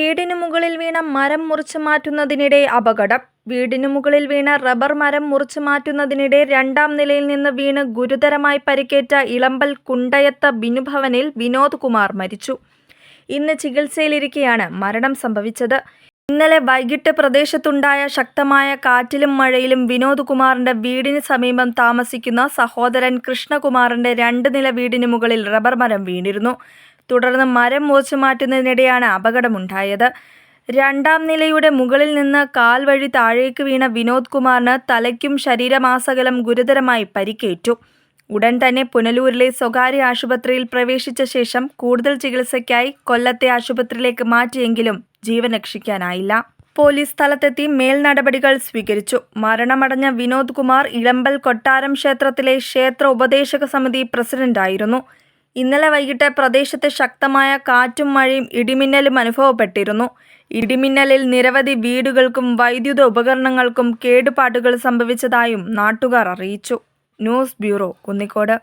വീടിനു മുകളിൽ വീണ മരം മുറിച്ചു മാറ്റുന്നതിനിടെ അപകടം. വീടിനു മുകളിൽ വീണ റബ്ബർ മരം മുറിച്ചു മാറ്റുന്നതിനിടെ രണ്ടാം നിലയിൽ നിന്ന് വീണ് ഗുരുതരമായി പരിക്കേറ്റ ഇളമ്പൽ കുണ്ടയത്ത് ബിനുഭവനിൽ വിനോദ് കുമാർ മരിച്ചു. ഇന്ന് ചികിത്സയിലിരിക്കെയാണ് മരണം സംഭവിച്ചത്. ഇന്നലെ വൈകിട്ട് പ്രദേശത്തുണ്ടായ ശക്തമായ കാറ്റിലും മഴയിലും വിനോദ് കുമാറിന്റെ വീടിന് സമീപം താമസിക്കുന്ന സഹോദരൻ കൃഷ്ണകുമാറിന്റെ 2 നില വീടിന് മുകളിൽ റബ്ബർ മരം വീണിരുന്നു. തുടർന്ന് മരം മുറിച്ചു മാറ്റുന്നതിനിടെയാണ് അപകടമുണ്ടായത്. 2ാം നിലയുടെ മുകളിൽ നിന്ന് കാൽ വഴി താഴേക്ക് വീണ വിനോദ് കുമാറിന് തലയ്ക്കും ശരീരമാസകലം ഗുരുതരമായി പരിക്കേറ്റു. ഉടൻ തന്നെ പുനലൂരിലെ സ്വകാര്യ ആശുപത്രിയിൽ പ്രവേശിച്ച ശേഷം കൂടുതൽ ചികിത്സയ്ക്കായി കൊല്ലത്തെ ആശുപത്രിയിലേക്ക് മാറ്റിയെങ്കിലും ജീവൻ രക്ഷിക്കാനായില്ല. പോലീസ് സ്ഥലത്തെത്തി മേൽ നടപടികൾ സ്വീകരിച്ചു. മരണമടഞ്ഞ വിനോദ് കുമാർ ഇളമ്പൽ കൊട്ടാരം ക്ഷേത്രത്തിലെ ക്ഷേത്ര ഉപദേശക സമിതി പ്രസിഡന്റായിരുന്നു. ഇന്നലെ വൈകിട്ട് പ്രദേശത്ത് ശക്തമായ കാറ്റും മഴയും ഇടിമിന്നലും അനുഭവപ്പെട്ടിരുന്നു. ഇടിമിന്നലിൽ നിരവധി വീടുകൾക്കും വൈദ്യുത ഉപകരണങ്ങൾക്കും കേടുപാടുകൾ സംഭവിച്ചതായും നാട്ടുകാർ അറിയിച്ചു. News bureau, Kunnicode.